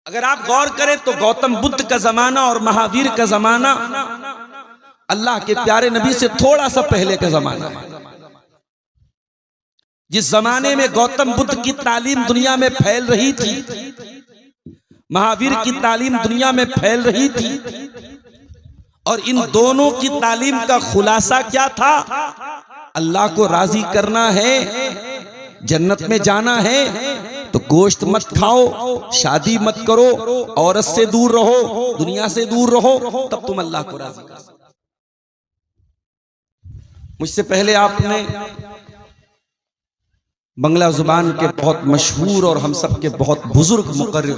अगर आप गौर करें तो गौतम बुद्ध का जमाना और महावीर का जमाना अल्लाह के प्यारे नबी से थोड़ा सा पहले का जमाना है। जिस जमाने में गौतम बुद्ध की तालीम दुनिया में फैल रही थी, महावीर की तालीम दुनिया में फैल रही थी, और इन दोनों की तालीम का खुलासा क्या था? अल्लाह को राजी करना है, जन्नत में जाना है तो गोश्त मत खाओ, शादी मत करो, औरत से दूर रहो, दुनिया से दूर रहो, तब तुम अल्लाह को राजी कर सकते। मुझसे पहले आपने बंगला जुबान के बहुत मशहूर और हम सब के बहुत बुजुर्ग मुकर्रिर,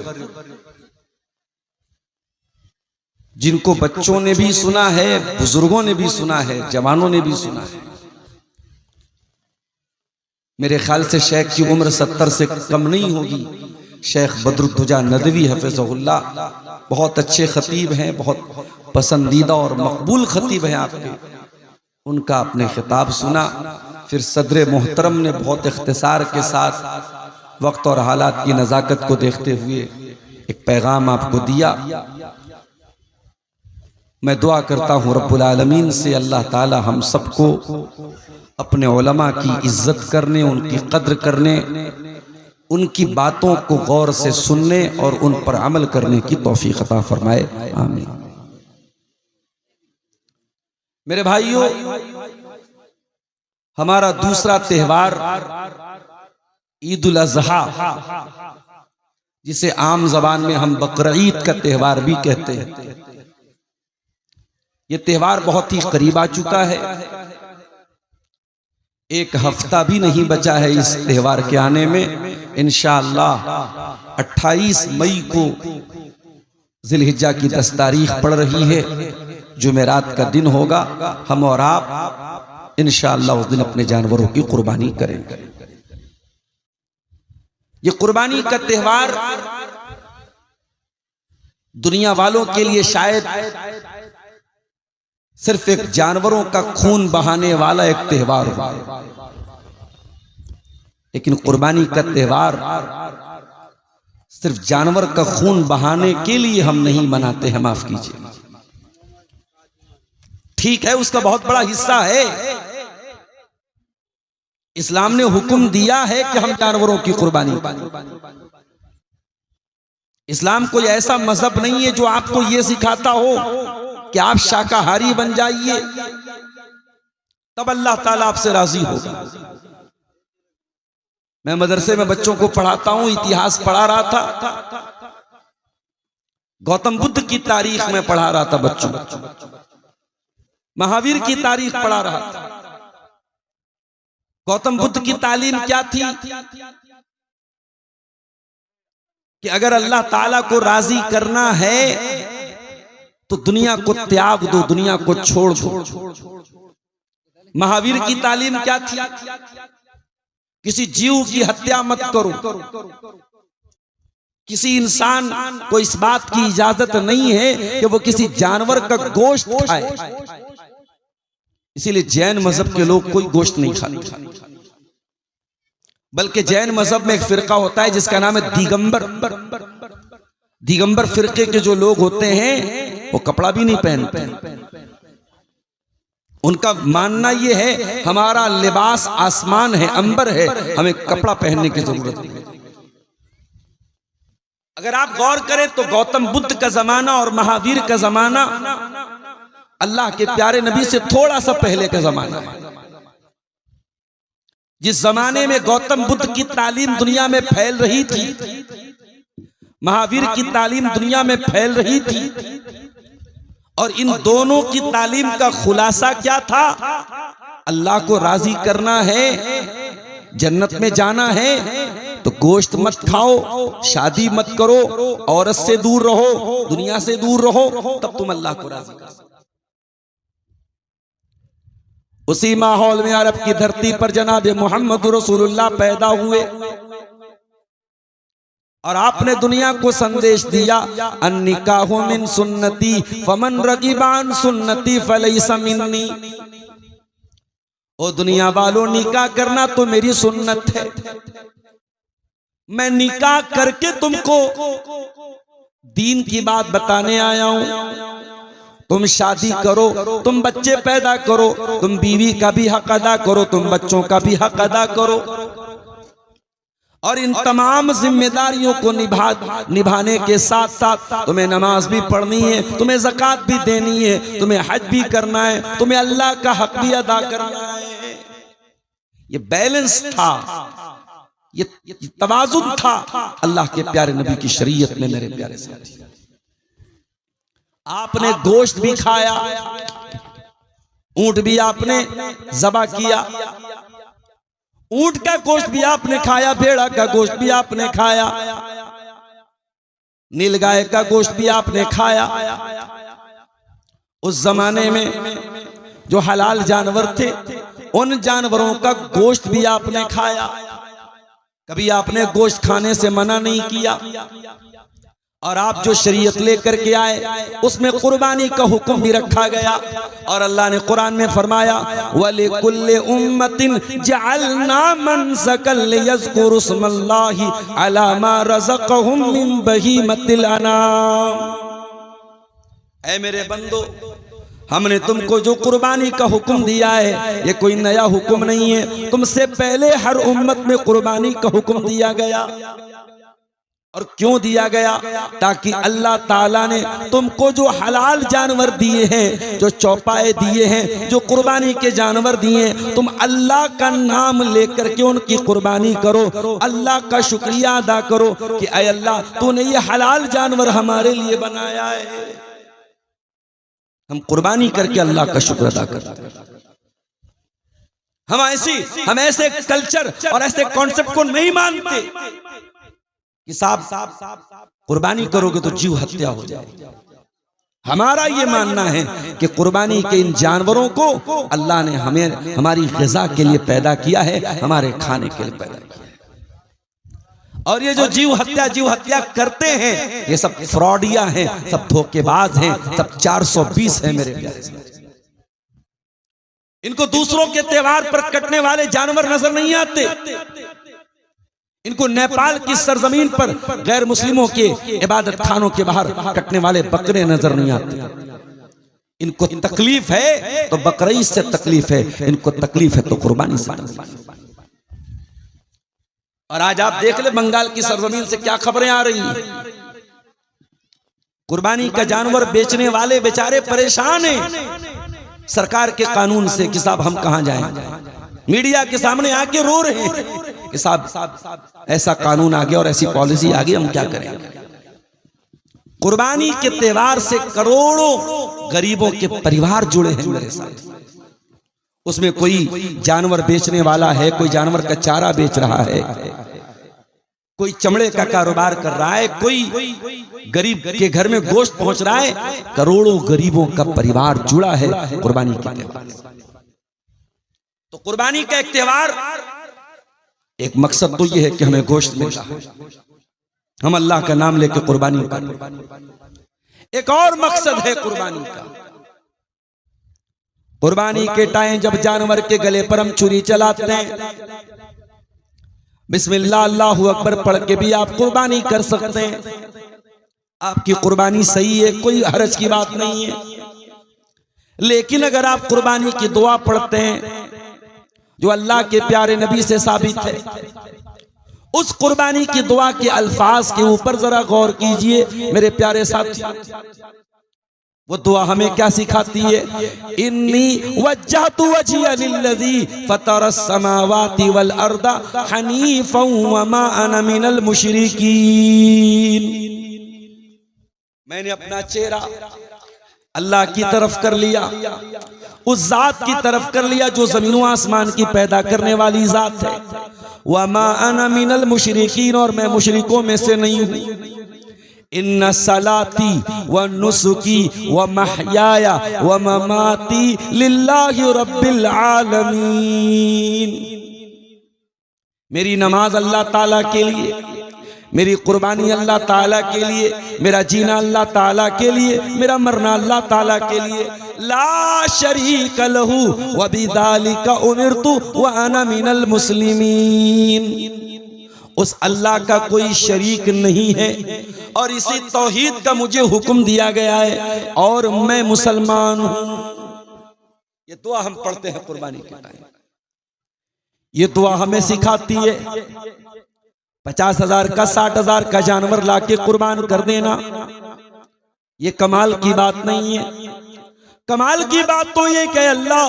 जिनको बच्चों ने भी सुना है, बुजुर्गों ने भी सुना है, जवानों ने भी सुना है, मेरे ख्याल से शेख की उम्र 70 से कम नहीं होगी, शेख बदरुद्दोजा नदवी हफिज़हुल्लाह, बहुत अच्छे खतीब हैं, बहुत पसंदीदा और मकबूल खतीब हैं आपके। उनका आपने खिताब सुना, फिर सदर मोहतरम ने बहुत इख्तिसार के साथ वक्त और हालात की नज़ाकत को देखते हुए एक पैगाम आपको दिया। मैं दुआ करता हूँ रब्बुल आलमीन से अल्लाह ताला हम सबको अपने उलमा की इज्जत करने, उनकी कद्र करने, उनकी बातों को गौर से सुनने और उन पर अमल करने की तौफीक अता फरमाए, आमीन। मेरे भाइयों, हमारा दूसरा त्यौहार ईद उल अज़हा, जिसे आम जबान में हम बकरीद का त्यौहार भी कहते हैं, ये त्यौहार बहुत ही करीब आ चुका है। एक हफ्ता भी नहीं बचा है इस त्यौहार के आने में। इंशाअल्लाह 28 मई को जिलहिज्जा की 10 तारीख पड़ रही है, जुमेरात का दिन होगा। हम और आप इंशाअल्लाह उस दिन अपने जानवरों की कुर्बानी करेंगे। ये कुर्बानी का त्यौहार दुनिया वालों के लिए शायद सिर्फ एक जानवरों का खून बहाने वाला एक त्यौहार हो, लेकिन कुर्बानी का त्यौहार सिर्फ जानवर का खून बहाने के लिए हम नहीं मनाते हैं, माफ कीजिए। ठीक है, उसका बहुत बड़ा हिस्सा है। इस्लाम ने हुक्म दिया है कि हम जानवरों की कुर्बानी करें। इस्लाम कोई ऐसा मजहब नहीं है जो आपको यह सिखाता हो कि आप शाकाहारी बन जाइए तब अल्लाह ताला आपसे राजी होगा। मैं मदरसे में बच्चों को पढ़ाता हूं, इतिहास पढ़ा रहा था, गौतम बुद्ध की तारीख में पढ़ा रहा था बच्चों, महावीर की तारीख पढ़ा रहा था। गौतम बुद्ध की तालीम क्या थी कि अगर अल्लाह ताला को राजी करना है तो दुनिया को त्याग दो, दुनिया को छोड़ दो। महावीर की तालीम क्या थी? किसी जीव की हत्या मत करो, किसी इंसान को इस बात की इजाजत नहीं है कि वो किसी जानवर का गोश्त खाए। इसीलिए जैन मजहब के लोग कोई गोश्त नहीं खाते, बल्कि जैन मजहब में एक फिरका होता है जिसका नाम है दिगंबर। दिगंबर फिरके के जो लोग होते हैं वो कपड़ा भी नहीं पहनते। उनका मानना यह है हमारा लिबास आसमान है, अंबर है, हमें कपड़ा पहनने की जरूरत नहीं। अगर आप गौर करें तो गौतम बुद्ध का जमाना और महावीर का जमाना अल्लाह के प्यारे नबी से थोड़ा सा पहले का जमाना है। जिस जमाने में गौतम बुद्ध की तालीम दुनिया में फैल रही थी, महावीर की तालीम दुनिया में फैल रही थी, और इन दोनों की तालीम का खुलासा क्या था? अल्लाह को राजी करना है, जन्नत में जाना है तो गोश्त मत खाओ, शादी मत करो, औरत से दूर रहो, दुनिया से दूर रहो, तब तुम अल्लाह को राजी कर सकते। उसी माहौल में अरब की धरती पर जनाब मोहम्मद रसूलुल्लाह पैदा हुए और आपने दुनिया को संदेश दिया, अन्निकाहु मिन सुन्नती फमन रगिबान सुन्नती फलैसा मिन्नी। ओ दुनिया वालों, निकाह करना तो मेरी सुन्नत है। मैं निकाह करके तुमको दीन की बात बताने आया हूं। तुम शादी करो, तुम बच्चे पैदा करो, तुम बीवी का भी हक अदा करो, तुम बच्चों का भी हक अदा करो, और इन तमाम जिम्मेदारियों को निभाने के साथ साथ तुम्हें नमाज भी पढ़नी है, तुम्हें ज़कात भी देनी है, तुम्हें हज भी करना है, तुम्हें अल्लाह का हक भी अदा करना है। ये बैलेंस था, ये तवाज़ुन था अल्लाह के प्यारे नबी की शरीयत में। मेरे प्यारे साथी, आपने गोश्त भी खाया, ऊंट भी आपने ज़बा किया, ऊंट का गोश्त भी आपने खाया, भेड़ा का गोश्त भी आपने खाया, नीलगाय का गोश्त भी आपने खाया। उस जमाने में जो हलाल जानवर थे, उन जानवरों का गोश्त भी आपने खाया। कभी आपने गोश्त खाने से मना नहीं किया। और आप जो शरीयत लेकर के आए उसमें कुर्बानी का हुक्म भी रखा गया। और अल्लाह ने कुरान में फरमाया, वलिकुल्लि उम्मतिन जअलना मनसकन लियज़कुरु स्मल्लाहि अला मा रज़क़हुम मिन बहीमतिल अनाम। ऐ मेरे बंदो, हमने तुमको जो कुर्बानी का हुक्म दिया है ये कोई नया हुक्म नहीं है, तुमसे पहले हर उम्मत में कुर्बानी का हुक्म दिया गया। और क्यों दिया गया? ताकि अल्लाह ताला ने तुमको जो हलाल जानवर दिए हैं, जो चौपाए दिए हैं, जो कुर्बानी के जानवर दिए हैं, तुम अल्लाह का नाम लेकर के उनकी कुर्बानी करो, अल्लाह का शुक्रिया अदा करो कि ऐ अल्लाह तूने ये हलाल जानवर हमारे लिए बनाया है। हम कुर्बानी करके अल्लाह का शुक्र अदा करते हैं। हम ऐसे कल्चर और ऐसे कॉन्सेप्ट को नहीं मानते कि साहब कुर्बानी करोगे तो जीव हत्या हो जाए। हमारा ये मानना है कि कुर्बानी के इन जानवरों को अल्लाह ने हमें हमारी ग़िज़ा के लिए पैदा किया है, हमारे खाने के लिए पैदा किया है। और ये जो जीव हत्या करते हैं, ये सब फ्रॉडिया हैं, सब धोखेबाज हैं, सब 420 हैं मेरे प्यारे साथी। इनको दूसरों के त्योहार पर कटने वाले जानवर नजर नहीं आते। इनको नेपाल की सरजमीन पर गैर मुस्लिमों के इबादत खानों के बाहर कटने वाले बकरे नजर नहीं आते। इनको तकलीफ है तो बकरीद से तकलीफ है, इनको तकलीफ है तो कुर्बानी से तकलीफ। और आज आप देख ले बंगाल की सरजमीन से क्या खबरें आ रही हैं। कुर्बानी का जानवर बेचने वाले बेचारे परेशान हैं सरकार के कानून से कि साहब हम कहां जाएं। मीडिया के सामने आके रो रहे हैं कि साहब ऐसा कानून आ गया और ऐसी पॉलिसी आ गई, हम क्या करेंगे। कुर्बानी के त्योहार से करोड़ों गरीबों के परिवार जुड़े हैं मेरे साथ। उसमें कोई जानवर बेचने वाला है, कोई जानवर का चारा बेच रहा है, कोई चमड़े का कारोबार कर रहा है, कोई गरीब के घर में गोश्त पहुंच रहा है। करोड़ों गरीबों का परिवार जुड़ा है कुर्बानी के त्योहार से। तो कुर्बानी का एक त्योहार, एक मकसद तो यह है कि हमें गोश्त मिलता है, हम अल्लाह का नाम लेकर कुर्बानी करें। एक और मकसद है कुर्बानी का, कुर्बानी के टाइम जब जानवर के गले पर हम छुरी चलाते हैं, बिस्मिल्लाह अल्लाहु अकबर पढ़ के भी आप कुर्बानी कर सकते हैं। आपकी कुर्बानी सही है, कोई हरज की बात नहीं है। लेकिन अगर आप कुर्बानी की दुआ पढ़ते हैं जो अल्लाह के प्यारे नबी से साबित है, उस कुर्बानी की दुआ के अल्फाज के ऊपर जरा गौर कीजिए मेरे प्यारे साथी। वो दुआ हमें क्या सिखाती है? इन्नी वज्जहतु वजहिया लिल्लज़ी फतरस समावाति वल अर्दा हनीफन व मा अना मिनल मुशरिकीन। मैंने अपना चेहरा अल्लाह की तरफ कर लिया, उस जात की तरफ कर लिया जो जमीनों आसमान की पैदा करने वाली जात है। व मा अना मिनल मुशरिकीन, और मैं मुशरिकों में से नहीं हूँ। इन्ना सलाती व नुसुकी व महयाया व ममाती लिल्लाहि रब्बिल आलमीन। मेरी नमाज अल्लाह ताला के लिए, मेरी कुर्बानी अल्लाह ताला के लिए, मेरा जीना अल्लाह ताला के लिए, मेरा मरना अल्लाह ताला के लिए। ला शरीक लहू व बिज़ालिका उमिरतु व अना मिनल मुस्लिमीन। उस अल्लाह का कोई शरीक नहीं है और इसी तौहीद का मुझे हुक्म दिया गया है और मैं मुसलमान हूं। ये दुआ हम पढ़ते हैं कुर्बानी के टाइम। ये दुआ हमें सिखाती है 50,000 का 60,000 का जानवर लाके कुर्बान कर देना ये कमाल की बात नहीं है। कमाल की बात तो ये कि अल्लाह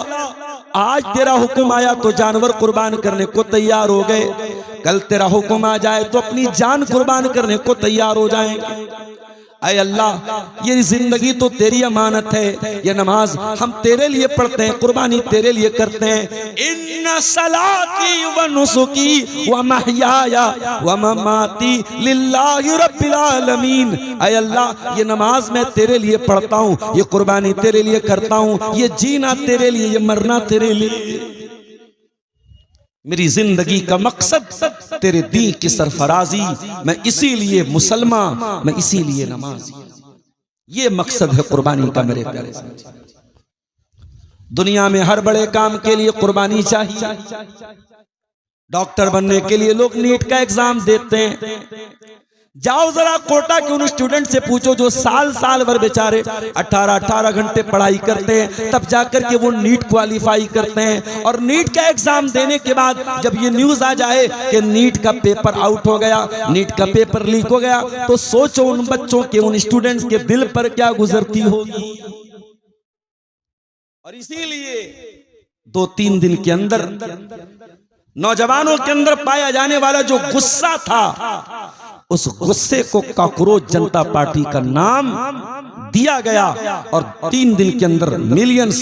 आज तेरा हुक्म आया तो जानवर कुर्बान करने को तैयार हो गए, कल तेरा हुक्म आ जाए तो अपनी जान कुर्बान करने को तैयार हो जाएंगे। ऐ अल्लाह ये जिंदगी तो तेरी अमानत है, ये नमाज हम तेरे लिए पढ़ते हैं, कुर्बानी तेरे लिए करते हैं। इन्ना सलाती व नुसुकी व महयाया व ममाती लिल्लाहि रब्बिल आलमीन। ऐ अल्लाह ये नमाज मैं तेरे लिए पढ़ता हूँ, ये कुर्बानी तेरे लिए करता हूँ, ये जीना तेरे लिए, ये मरना तेरे लिए। मेरी जिंदगी का मकसद तेरे दीन की सरफराजी, मैं इसीलिए मुसलमान, मैं इसीलिए नमाजी। ये मकसद है कुर्बानी का मेरे प्यारे साथी। दुनिया में हर बड़े काम के लिए कुर्बानी चाहिए। डॉक्टर बनने के लिए लोग नीट का एग्जाम देते हैं। जाओ जरा कोटा के उन स्टूडेंट से पूछो जो साल भर बेचारे 18 घंटे पढ़ाई करते हैं, तब जाकर के वो नीट क्वालिफाई करते हैं। और नीट का एग्जाम देने के बाद जब ये न्यूज आ जाए कि नीट का पेपर आउट हो गया, नीट का पेपर लीक हो गया, तो सोचो उन बच्चों के, उन स्टूडेंट्स के दिल पर क्या गुजरती होगी। और इसीलिए 2-3 दिन के अंदर नौजवानों के अंदर पाया जाने वाला जो गुस्सा था, उस गुस्से को कॉकरोच जनता पार्टी का नाम दिया गया और 3 दिन के अंदर मिलियंस,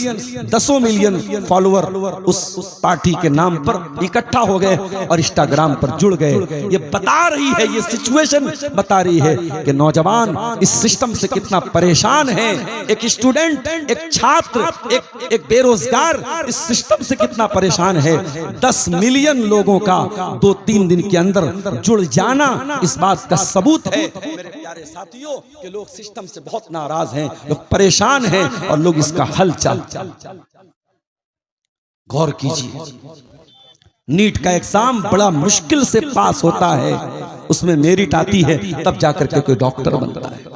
10 मिलियन फॉलोअर उस पार्टी के नाम पर इकट्ठा हो गए और इंस्टाग्राम पर जुड़ गए। ये बता रही है, ये सिचुएशन बता रही है कि नौजवान इस सिस्टम से कितना परेशान है। एक स्टूडेंट, एक छात्र, एक बेरोजगार इस सिस्टम से कितना परेशान है। 10 मिलियन लोगों का 2-3 दिन के अंदर जुड़ जाना इस बात का सबूत है मेरे प्यारे साथियों कि लोग सिस्टम से बहुत नाराज हैं, लोग परेशान हैं और लोग इसका हल चाहते। गौर कीजिए, नीट का एग्जाम बड़ा मुश्किल से पास होता है, उसमें मेरिट आती है, तब जाकर के कोई डॉक्टर बनता है।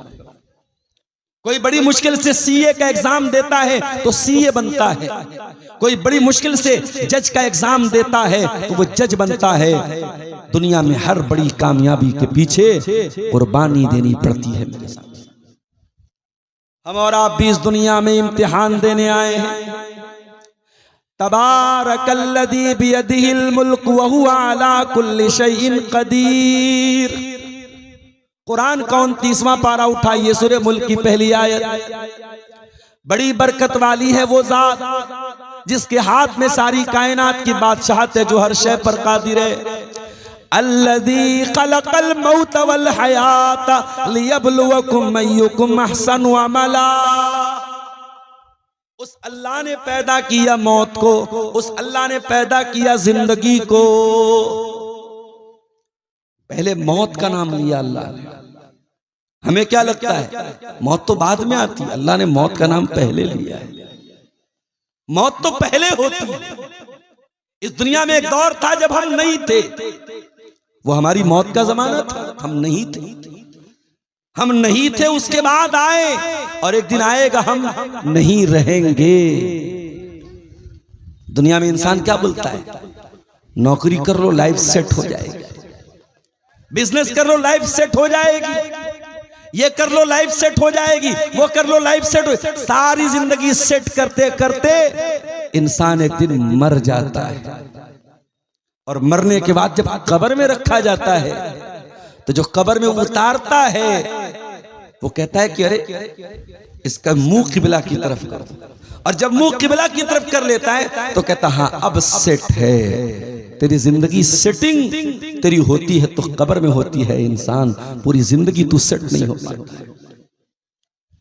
कोई बड़ी मुश्किल से सीए का एग्जाम देता है तो सीए बनता है। कोई बड़ी मुश्किल से जज का एग्जाम देता है तो वो जज बनता है। दुनिया में हर बड़ी कामयाबी के पीछे कुर्बानी देनी पड़ती है मेरे साथ। हम और आप भी इस दुनिया में इम्तिहान देने आए हैं। तबारकल्लज़ी बियदिहिल मुल्क व हुवा अला कुल्लि शैइन कदीर। कुरान का 29वां पारा उठाइए, सूरह मुल्क की पहली आयत। बड़ी बरकत वाली है वो जात जिसके हाथ में सारी कायनात की बादशाहत है, जो हर शय पर कादिर है। अल्लज़ी खलक़ल मौत वल हयात लियब्लुवकुम अय्युकुम अहसनु अमला। उस अल्लाह ने पैदा किया मौत को, उस अल्लाह ने पैदा किया जिंदगी को। पहले मौत का नाम लिया अल्लाह ने। हमें क्या लगता है मौत तो बाद में आती है, अल्लाह ने मौत का नाम पहले लिया है। मौत तो पहले होती है। इस दुनिया में एक दौर था जब हम नहीं थे, वो हमारी मौत का जमाना था। हम नहीं थे, हम नहीं थे, उसके बाद आए और एक दिन आएगा हम नहीं रहेंगे। दुनिया में इंसान क्या बोलता है, नौकरी कर लो लाइफ सेट हो जाएगी, बिजनेस कर लो लाइफ सेट हो जाएगी, ये कर लो लाइफ सेट हो जाएगी, वो कर लो लाइफ सेट हो। सारी जिंदगी सेट करते करते इंसान एक दिन मर जाता है और मरने के बाद जब कब्र में रखा जाता है तो जो कब्र में उतारता है वो कहता है कि अरे इसका मुंह किबला की तरफ कर दो। और जब मुंह किबला की तरफ कर लेता है तो कहता हाँ अब सेट है। तेरी जिंदगी सेटिंग तेरी होती है तो कब्र में होती है इंसान, पूरी जिंदगी तू सेट नहीं हो पाता।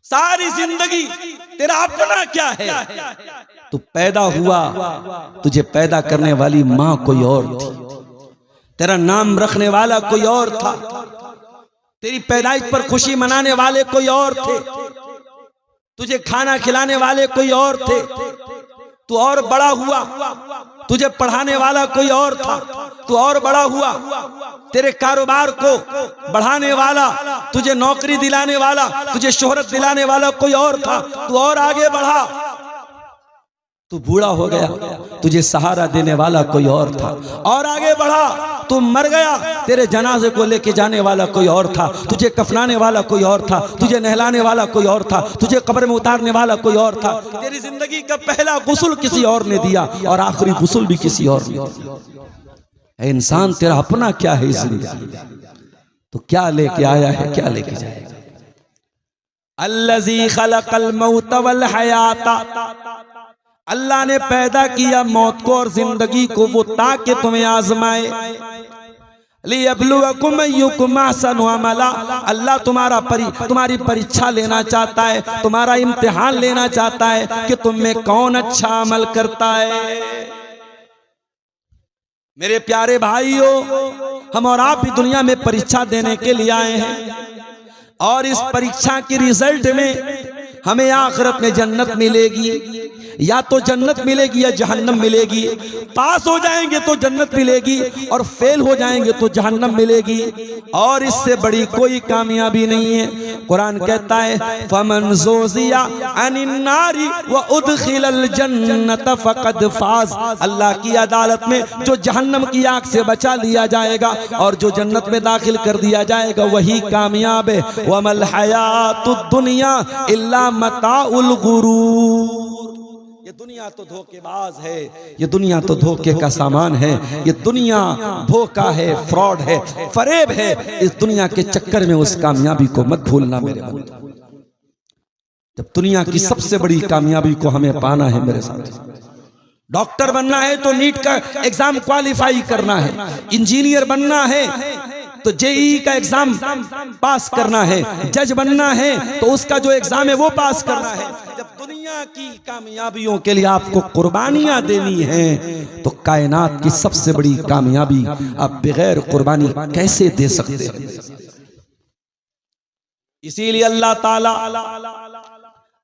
सारी जिंदगी तेरा अपना क्या है, तू पैदा हुआ, तुझे पैदा करने वाली माँ कोई और थी, तेरा नाम रखने वाला कोई और था, तेरी पैदाइश पर खुशी मनाने वाले कोई और थे, तुझे खाना खिलाने वाले कोई और थे, तू और बड़ा हुआ, तुझे पढ़ाने वाला कोई और था, तू और बड़ा हुआ, तेरे कारोबार को बढ़ाने वाला, तुझे नौकरी दिलाने वाला, तुझे शोहरत दिलाने वाला कोई और था, तू और आगे बढ़ा। तू बूढ़ा हो गया, तुझे सहारा देने वाला कोई और था, और आगे बढ़ा। तू मर गया, तेरे जनाजे को लेके जाने वाला कोई और था, तुझे कफनाने वाला कोई और था, तुझे नहलाने वाला कोई और था, तुझे कब्र में उतारने वाला कोई और था। तेरी जिंदगी का पहला गुस्ल किसी और ने दिया और आखिरी गुस्ल भी किसी और ने दिया। इंसान तेरा अपना क्या है जिंदगी, तो क्या लेके आया है, क्या लेके जाएगा। अल्लज़ी खलक़ल मौत वल हयाता, अल्लाह ने पैदा किया मौत को और जिंदगी को, वो ताकि तुम्हें आजमाए। लियब्लुवकुम अय्युकुम अहसनु अमला, अल्लाह तुम्हारी परीक्षा लेना चाहता है, तुम्हारा इम्तिहान लेना चाहता है कि तुम में कौन अच्छा अमल करता है। मेरे प्यारे भाइयों, हम और आप भी दुनिया में परीक्षा देने के लिए आए हैं, और इस परीक्षा के रिजल्ट में हमें आखिरत में जन्नत मिलेगी, या तो जन्नत मिलेगी या जहन्नम मिलेगी। पास हो जाएंगे तो जन्नत मिलेगी, और फेल हो जाएंगे तो जहन्नम मिलेगी, और इससे बड़ी कोई कामयाबी नहीं है। कुरान कहता है फमन ज़ुज़िया अनिन नारी व उदखिलल जन्नत फ़क़द फ़ाज़, अल्लाह की अदालत में जो जहन्नम की आग से बचा लिया जाएगा और जो जन्नत में दाखिल कर दिया जाएगा वही कामयाब है। वमल हयातुद दुनिया इल्ला मताउल गुरूर, ये दुनिया तो धोखेबाज है, ये दुनिया तो धोखे का सामान है, ये दुनिया धोखा है, फ्रॉड है, फरेब है। इस दुनिया के चक्कर में उस कामयाबी को मत भूलना मेरे बंधु। जब दुनिया की सबसे बड़ी कामयाबी को हमें पाना है मेरे साथ, डॉक्टर बनना है तो नीट का एग्जाम क्वालिफाई करना है, इंजीनियर बनना है तो जेईई का एग्जाम पास करना है, जज बनना है तो उसका जो एग्जाम है वो पास करना है। जब दुनिया की कामयाबियों के लिए आपको कुर्बानियां देनी है तो कायनात की सबसे बड़ी कामयाबी आप बगैर कुर्बानी कैसे दे सकते हैं। इसीलिए अल्लाह ताला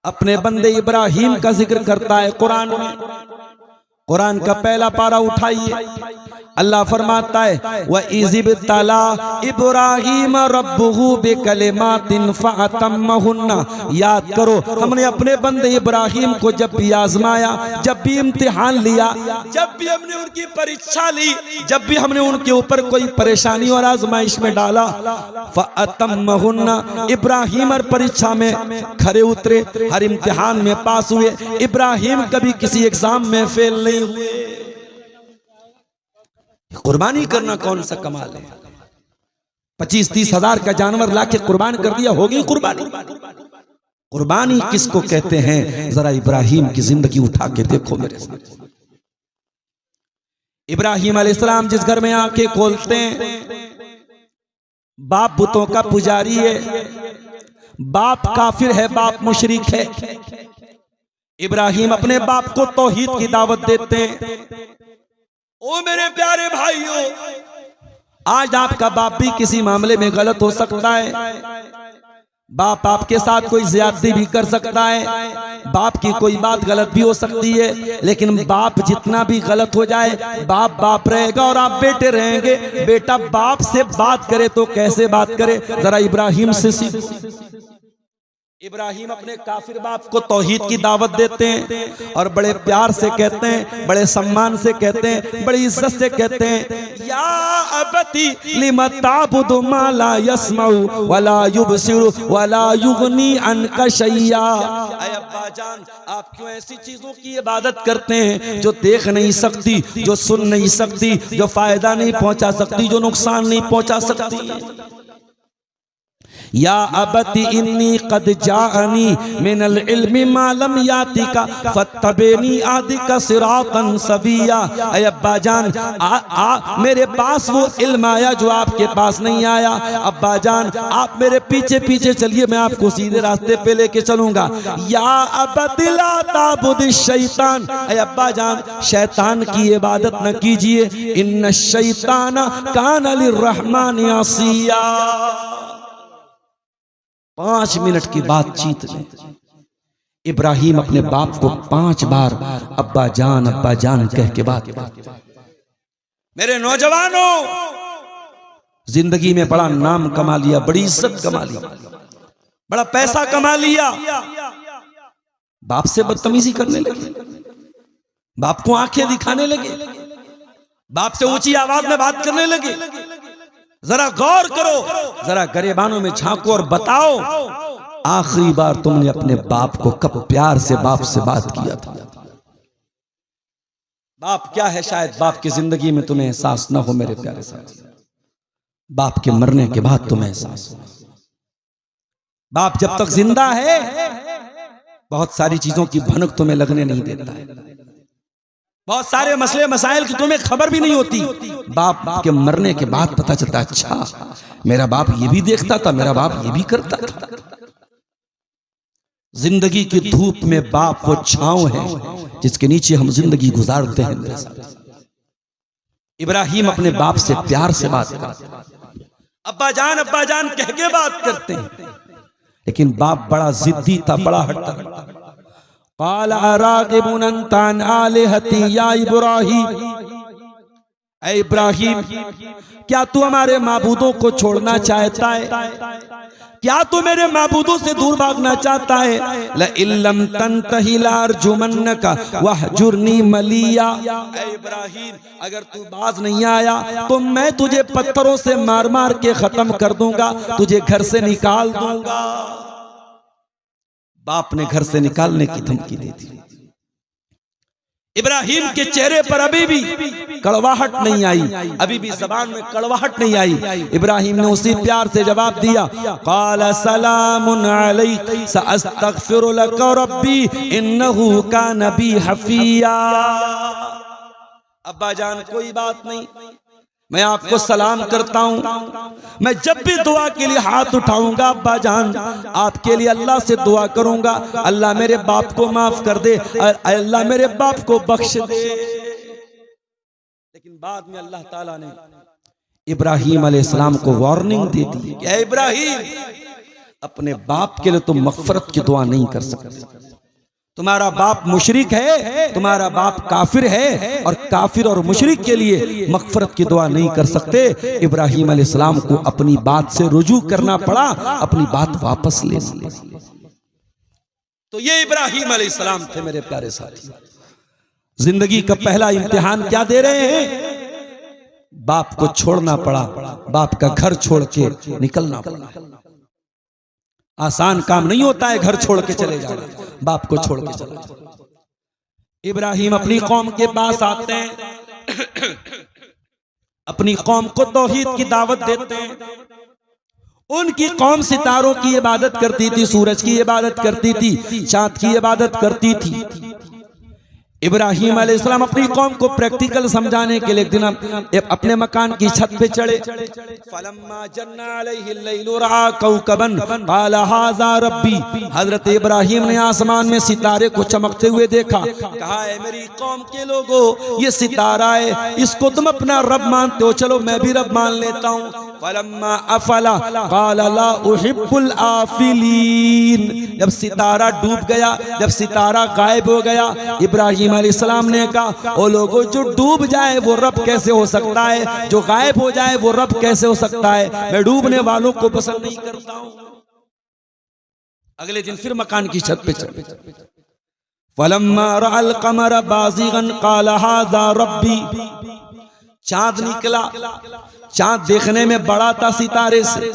अपने बंदे इब्राहिम का जिक्र करता है कुरान में। कुरान का पहला पारा उठाइए, अल्लाह फरमाता है व इज़िब्तला इब्राहीम रब्बुहु बिकलिमातिन फअतम्महुन्ना, याद करो हमने अपने बंदे इब्राहिम को जब भी आजमाया, जब भी इम्तिहान लिया, जब भी हमने उनकी परीक्षा ली, जब भी हमने उनके ऊपर कोई परेशानी और आजमाइश में डाला, फअतम्महुन्ना, इब्राहिम हर परीक्षा में खरे उतरे, हर इम्तिहान में पास हुए। इब्राहिम कभी किसी एग्जाम में फेल नहीं हुए। कुर्बानी करना कौन सा कमाल है। 25-30 हजार का जानवर लाके कुर्बान कर दिया, होगी कुर्बानी। कुर्बानी किसको कहते हैं, जरा इब्राहिम की जिंदगी उठा के देखो मेरे साथ। इब्राहिम अलैहिस्सलाम जिस घर में आंखें खोलते हैं, बाप बुतों का पुजारी है, बाप काफिर है, बाप मुशरिक है। इब्राहिम अपने बाप को तौहीद की दावत देते हैं। ओ मेरे प्यारे भाइयों, आज आपका बाप भी किसी मामले में गलत हो सकता है, बाप आपके साथ कोई ज्यादती भी कर सकता है, बाप की कोई बात गलत भी हो सकती है, लेकिन बाप जितना भी गलत हो जाए, बाप बाप रहेगा और आप बेटे रहेंगे। बेटा बाप से बात करे तो कैसे बात करे, जरा इब्राहिम से सीखो। इब्राहिम अपने काफिर बाप को तौहीद की दावत देते हैं और बड़े प्यार से कहते हैं, बड़े सम्मान से कहते हैं, बड़ी इज्जत से कहते हैं, या अबती लिमा ताबुदु मा ला यस्माउ वला युबसिरु वला युगनी अन्का शैया। ऐ अब्बा जान, आप क्यों ऐसी चीजों की इबादत करते हैं जो देख नहीं सकती, जो सुन नहीं सकती, जो फायदा नहीं पहुंचा सकती, जो नुकसान नहीं पहुंचा सकती। या अबती इन्नी कद जाअनी मिनल इल्मी मा लम यातिका फत्तबिनी आदिका सिरातन सविया। ऐ अब्बा जान, मेरे पास वो इल्म आया जो आपके पास नहीं आया। अब्बा जान, आप मेरे पीछे पीछे चलिए, मैं आपको सीधे रास्ते पे लेके चलूंगा। या अबती ला ताबुद शैतान, ऐ अब्बा जान शैतान की इबादत न कीजिए, इन्न शैतान कान लिर्रहमान असिया। 5 मिनट की बातचीत में इब्राहिम अपने बाप को 5 बार अब्बा जान कह के बात। मेरे नौजवानों, जिंदगी में बड़ा नाम कमा लिया, बड़ी इज्जत कमा ली, बड़ा पैसा कमा लिया, बाप से बदतमीजी करने लगे, बाप को आंखें दिखाने लगे, बाप से ऊंची आवाज में बात करने लगे। जरा गौर करो, जरा गरेबानों में झांको और बताओ आखिरी बार तुमने अपने बाप को कब प्यार से बाप से बात किया था? बाप क्या है शायद बाप की जिंदगी में तुम्हें एहसास ना हो मेरे प्यारे साथी। बाप के मरने के बाद तुम्हें एहसास हो। बाप जब तक जिंदा है बहुत सारी चीजों की भनक तुम्हें लगने नहीं देता है, बहुत सारे मसले मसाइल की तुम्हें खबर भी नहीं होती। बाप के मरने के बाद पता चलता, अच्छा मेरा बाप ये भी देखता था, मेरा बाप ये भी करता था। जिंदगी की धूप में बाप वो छांव है जिसके नीचे हम जिंदगी गुजारते हैं। मेरे साथ इब्राहिम अपने बाप से प्यार से बात करते हैं, अब्बा जान कह के बात करते हैं, लेकिन बाप बड़ा जिद्दी था, बड़ा हट्टा। क़ाल अराग़िबुन अंता अन आलिहती या इब्राहिम, ऐ इब्राहिम क्या तू हमारे माबूदों को छोड़ना चाहता है? क्या तू मेरे माबूदों से दूर भागना चाहता है? लइल्लम तंतहि लारजुमन्नका वहजुरनी मलिया, ऐ इब्राहिम अगर तू बाज नहीं आया तो मैं तुझे पत्थरों से मार मार के खत्म कर दूंगा, तुझे घर से निकाल दूंगा। बाप ने घर से निकालने की धमकी दी थी। इब्राहिम के चेहरे पर अभी भी कड़वाहट नहीं आई, अभी भी ज़बान में कड़वाहट नहीं आई। इब्राहिम ने उसी प्यार से जवाब दिया, क़ाल सलामुन अलैक सअस्तग़फिरु लक रब्बी इन्नहु कान बी हफ़िया। अब्बा जान कोई बात नहीं, मैं आपको सलाम करता हूं। मैं जब भी दुआ के लिए हाथ उठाऊंगा अब्बा जान आपके लिए अल्लाह से दुआ करूंगा, अल्लाह मेरे बाप को माफ कर दे, अल्लाह मेरे बाप को बख्श दे। लेकिन बाद में अल्लाह ताला ने इब्राहिम अलैहिस्सलाम को वार्निंग दे दी कि इब्राहिम अपने बाप के लिए तुम मग़फ़िरत की दुआ नहीं कर सकते। तुम्हारा बाप मुशरिक है, तुम्हारा बाप काफिर है, और काफिर और मुशरिक के लिए मग़फ़िरत की दुआ नहीं कर सकते। इब्राहिम अलैहिस्सलाम को अपनी बात से रुजू करना पड़ा, अपनी बात वापस ले ली। तो ये इब्राहिम अलैहिस्सलाम थे मेरे प्यारे साथी। जिंदगी का पहला इम्तिहान क्या दे रहे हैं? बाप को छोड़ना पड़ा, बाप का घर छोड़ के निकलना पड़ा। आसान काम नहीं होता है घर छोड़ के चले जाना, बाप को छोड़ के चले जाना। इब्राहिम अपनी कौम के पास आते हैं, अपनी कौम को तौहीद की दावत देते हैं। उनकी कौम सितारों की इबादत करती थी, सूरज की इबादत करती थी, चांद की इबादत करती थी। इब्राहिम अलैहिस्सलाम अपनी कौम को प्रैक्टिकल समझाने के लिए एक दिन अपने मकान की छत पे चढ़े। फलम्मा जन्ना अलैहि लैलु रआ कौकबन क़ाल हाज़ा रब्बी। हजरत इब्राहिम ने आसमान में सितारे को चमकते हुए देखा, कहा है मेरी कौम के लोगों ये सितारा है, इसको तुम अपना रब मानते हो, चलो मैं भी रब मान लेता हूँ। फलम्मा अफला क़ाल ला उहिब्बुल आफिलीन। जब सितारा डूब गया, जब सितारा गायब हो गया, इब्राहिम अलैहिस्सलाम ने कहा ओ लोगों जो डूब जाए वो रब कैसे हो सकता है, जो गायब हो जाए वो रब कैसे हो सकता है, मैं डूबने वालों को पसंद नहीं करता हूं। अगले दिन फिर मकान की छत पे चढ़े। फलम्मा रअल क़मर बाज़िगन क़ाल हाज़ा रब्बी। चांद निकला, चांद देखने में बड़ा था सितारे से।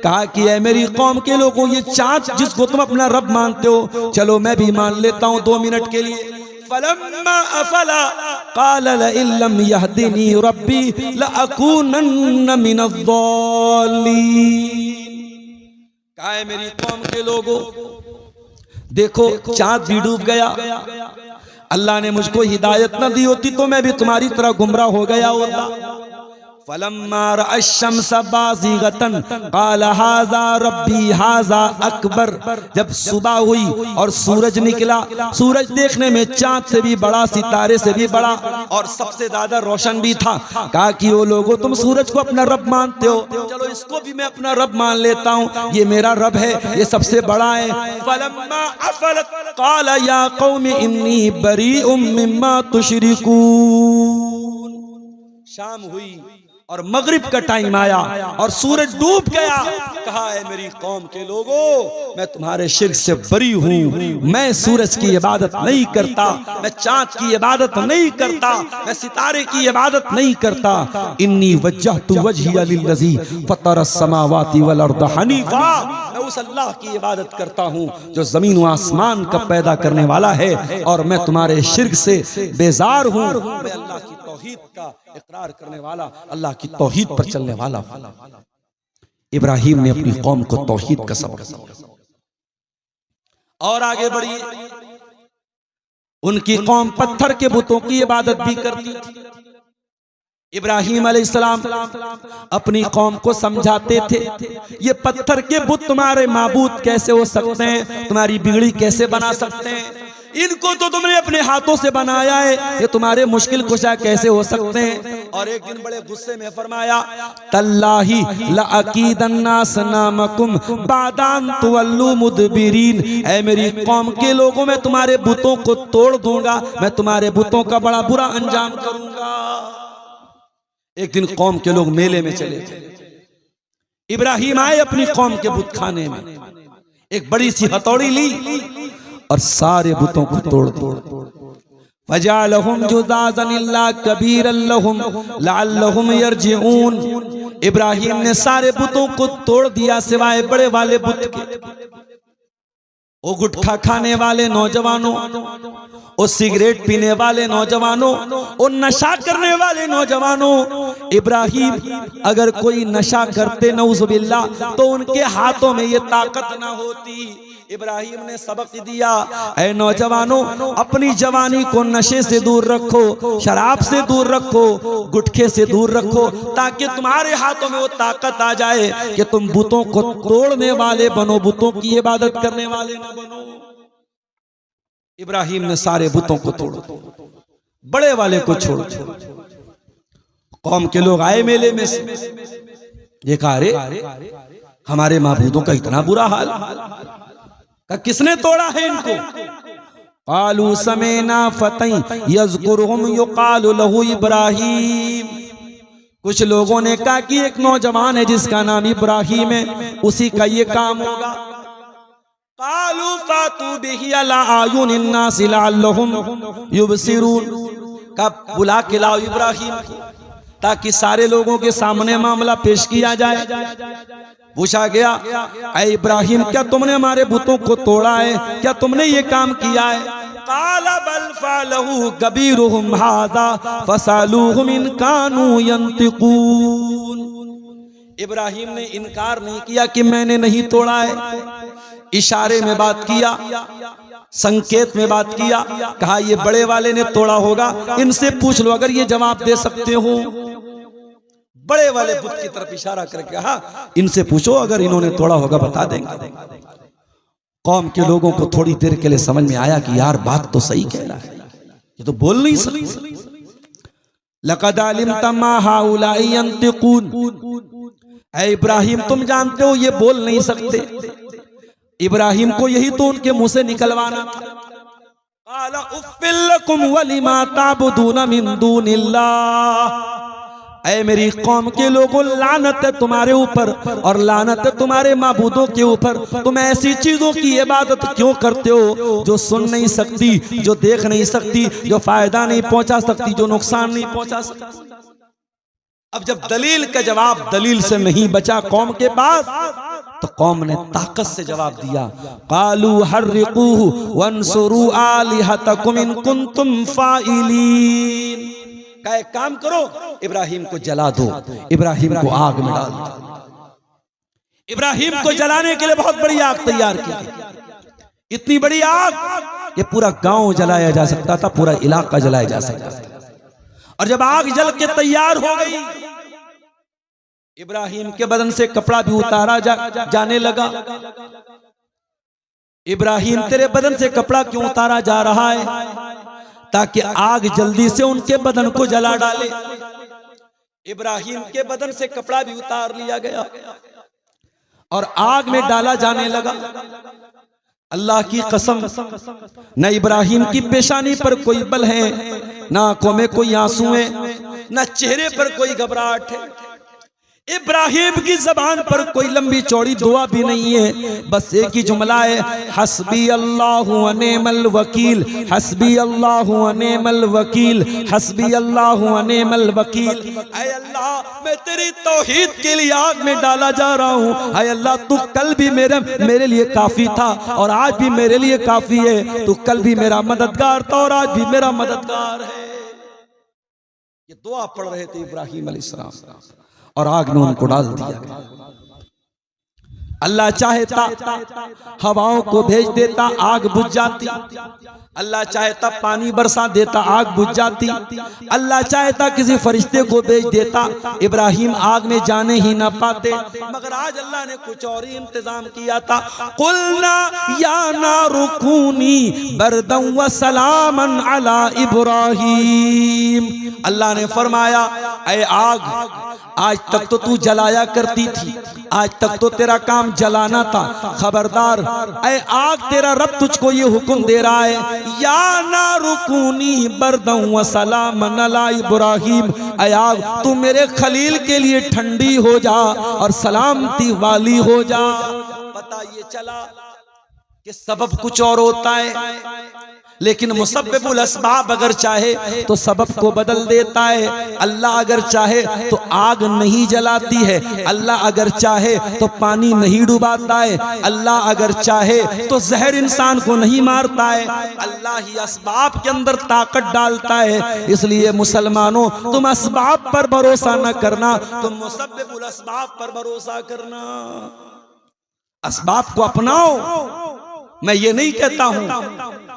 कहा कि ऐ मेरी कौम के लोगों ये चांद जिसको तुम अपना रब मानते हो, चलो मैं भी मान लेता हूं 2 मिनट के लिए। फलम्मा अफला क़ाल लइल्लम यहदिनी रब्बी लअकूनन्न मिनज़ ज़ालिमीन। कहा है मेरी कौम के लोगों देखो चांद भी डूब गया, अल्लाह ने मुझको हिदायत न दी होती तो मैं भी तुम्हारी तरह गुमराह हो गया होता। फलम्मा रअश-शम्स बाज़िगतन क़ाल हाज़ा रब्बी हाज़ा अकबर। जब सुबह हुई और सूरज निकला, सूरज देखने में चांद से भी बड़ा, सितारे से भी बड़ा और सबसे ज्यादा रोशन भी था। कहा कि वो लोगों तुम सूरज को अपना रब मानते हो, चलो इसको भी मैं अपना रब मान लेता हूँ, ये मेरा रब है, ये सबसे बड़ा है। फलम्मा अफलत क़ाल या कौम इन्नी बरीउम मिम्मा तुशरिकून। शाम हुई और मगरिब का टाइम आया और सूरज डूब गया। कहा है मेरी कौम के लोगों, मैं तुम्हारे शिर्क से बरी हूँ। मैं सूरज की इबादत नहीं करता, मैं चांद की इबादत नहीं करता, मैं सितारे की इबादत नहीं करता। इन्नी वज्जहतु वजहिया लिल्लज़ी फतरस समावाति वल अर्द हनीफा। मैं उस अल्लाह की इबादत करता हूँ जो जमीन व आसमान का पैदा करने वाला है, और मैं तुम्हारे शिर्क से बेजार हूँ। मैं अल्लाह की तौहीद का इकरार करने वाला, अल्लाह की तौहीद पर चलने वाला। इब्राहिम ने अपनी कौम को तौहीद का सबक दिया और आगे बढ़ी। उनकी कौम पत्थर के बुतों की इबादत भी करती थी। इब्राहिम अलैहिस्सलाम अपनी कौम को समझाते थे, ये पत्थर के बुत तुम्हारे माबूद कैसे हो सकते हैं, तुम्हारी बिगड़ी कैसे बना सकते हैं, इनको तो तुमने अपने हाथों से बनाया है, ये तुम्हारे मुश्किल कुशा कैसे हो सकते हैं। और एक दिन बड़े गुस्से में फरमाया, तल्लाही लअकीदन्ना सनामकुम बादान तुवल्लू मुदबिरीन। ऐ मेरी कौम के लोगों, मैं तुम्हारे बुतों को तोड़ दूंगा, मैं तुम्हारे बुतों का बड़ा बुरा अंजाम करूंगा। एक दिन कौम के लोग मेले में चले थे। इब्राहिम आए अपनी कौम के बुत खाने में, एक बड़ी सी हथौड़ी ली और सारे बुतों को तोड़ फजालहुम जुदाज़न इल्ला कबीरन लहुम लअल्लहुम यरजिऊन। इब्राहिम ने सारे बुतों को तोड़ दिया सिवाय बड़े वाले बुत के। वो गुटखा खाने वाले नौजवानों, वो सिगरेट पीने वाले नौजवानों, वो नशा करने वाले नौजवानों, इब्राहिम अगर कोई नशा करते नऊज़ुबिल्लाह तो उनके हाथों में ये ताकत ना होती। इब्राहिम ने सबक दिया, ऐ नौजवानों, अपनी जवानी को नशे से दूर रखो, शराब से दूर रखो, गुटखे से दूर रखो, ताकि तुम्हारे हाथों में वो ताकत आ जाए कि तुम बुतों को तोड़ने वाले बनो, बुतों की इबादत करने वाले न बनो। इब्राहिम ने सारे बुतों को तोड़, बड़े वाले को छोड़। कौम के लोग आए मेले में से, देखा अरे हमारे माबूदों का इतना बुरा हाल, का किसने तोड़ा है इनको। कालू समेना फतई यज़कुरुहुम युकालु लहू इब्राहिम। कुछ लोगों ने कहा कि एक नौजवान है जिसका नाम इब्राहिम है, उसी का ये काम होगा। कालू फातू बिही अला आयुनिन नास लअल्लहुम युबसिरून। का बुला के लाओ इब्राहिम को ताकि सारे लोगों के सामने मामला पेश किया जाए। पूछा गया, ऐ इब्राहिम, क्या तुमने हमारे बुतों को तोड़ा है, क्या तुमने ये काम किया है। काला बल फअलहू कबीरुहुम हाज़ा फसअलूहुम इन कानू यंतिकून। इब्राहिम ने इनकार नहीं किया कि मैंने नहीं तोड़ा है, इशारे में बात किया, संकेत में बात किया। कहा ये बड़े वाले ने तोड़ा होगा, इनसे पूछ लो अगर ये जवाब दे सकते हो। बड़े वाले बुत की तरफ इशारा करके कहा, इनसे पूछो अगर इन्होंने तोड़ा होगा बता देंगे। कौम के लोगों को थोड़ी देर के लिए समझ में आया कि यार बात तो सही कह रहा है, ये तो बोल नहीं सकते। लक़द अलिमता मा हाउलाई यंतिकून। ऐ इब्राहिम, तुम जानते हो ये बोल नहीं सकते। इब्राहिम को यही तो उनके मुंह से निकलवाना था। क़ाला उफ़्फ़िल लकुम वलिमा ताबुदून मिन दूनिल्लाह। ऐ मेरी कौम के लोगों, लानत है तुम्हारे ऊपर और लानत है तुम्हारे माबूदों के ऊपर। तुम ऐसी चीजों की इबादत क्यों करते हो जो सुन नहीं सकती, जो देख नहीं सकती, जो फायदा नहीं पहुंचा सकती, जो नुकसान नहीं पहुंचा सकती। अब जब दलील का जवाब दलील से नहीं बचा कौम के पास, तो कौम ने ताकत से जवाब दिया। कालू हर्रिकूहु वंसुरू आलिहतकुम इन कुंतुम फाइलीन। का एक काम करो, इब्राहिम को जला दो, इब्राहिम को आग में डाल दो। इब्राहिम को जलाने के लिए बहुत बड़ी आग तैयार की। इतनी बड़ी आग, ये पूरा गांव जलाया जा सकता था, पूरा इलाका जलाया जा सकता था। और जब आग जल के तैयार हो गई, इब्राहिम के बदन से कपड़ा भी उतारा जाने लगा। इब्राहिम, तेरे बदन से कपड़ा क्यों उतारा जा रहा है? ताकि आग जल्दी से उनके बदन को जला डाले। इब्राहिम के बदन से कपड़ा भी उतार लिया गया और आग में डाला जाने लगा। अल्लाह की कसम, न इब्राहिम की पेशानी पर कोई बल है, न आंखों में कोई आंसू है, ना चेहरे पर कोई घबराहट है। इब्राहिम की जबान पर कोई लंबी चौड़ी दुआ भी नहीं है, बस एक ही जुमला है, हस्बी अल्लाहु व निअमल वकील, हस्बी अल्लाहु व निअमल वकील, हस्बी अल्लाहु व निअमल वकील। ऐ अल्लाह, मैं तेरी तौहीद के लिए आग में डाला जा रहा हूँ। ऐ अल्लाह, तू कल भी मेरे लिए काफी था और आज भी मेरे लिए काफी है। तू कल भी मेरा मददगार था और आज भी मेरा मददगार है। ये दुआ पढ़ रहे थे इब्राहिम अलैहिस्सलाम और आग में उनको डाल दिया। अल्लाह चाहता हवाओं को भेज देता, आग बुझ जाती। अल्लाह चाहता पानी बरसा देता, आग बुझ जाती। अल्लाह चाहता किसी फरिश्ते को भेज देता, इब्राहिम आग में जाने ही ना पाते। मगर आज अल्लाह ने कुछ और ही इंतजाम किया था। कुलना या नारु कूनी बरदन व सलामन अला इब्राहिम। अल्लाह ने फरमाया, ऐ आग, आज तक तो तू जलाया करती थी, आज तक तो तेरा काम जलाना था। खबरदार, ऐ आग, तेरा रब तुझको ये हुक्म दे रहा है, या नारु कूनी बरदन व सलामन अला इब्राहिम। ऐ आग, तू मेरे खलील के लिए ठंडी हो जा और सलामती वाली हो जा। पता ये चला कि सबब कुछ और होता है, लेकिन मुसब्बिबुल अस्बाब अगर चाहे तो सबब को बदल देता है। अल्लाह अगर चाहे तो आग नहीं जलाती है, अल्लाह अगर चाहे तो पानी नहीं डुबाता है, अल्लाह अगर चाहे तो जहर इंसान को नहीं मारता है। अल्लाह ही अस्बाब के अंदर ताकत डालता है। इसलिए मुसलमानों, तुम अस्बाब पर भरोसा न करना, तुम मुसब्बिबुल अस्बाब पर भरोसा करना। अस्बाब को अपनाओ। मैं ये नहीं कहता हूं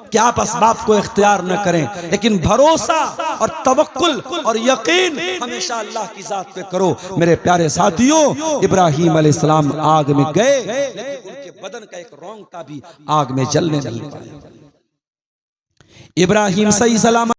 कि आप अस्बाब को इख्तियार न करें, लेकिन भरोसा और तवक्कुल और यकीन हमेशा अल्लाह की जात पे करो। मेरे प्यारे साथियों, इब्राहिम अलैहिस्सलाम आग में गए, लेकिन उनके बदन का एक रोंगटा भी आग में जलने नहीं पाया। इब्राहिम सही सलामत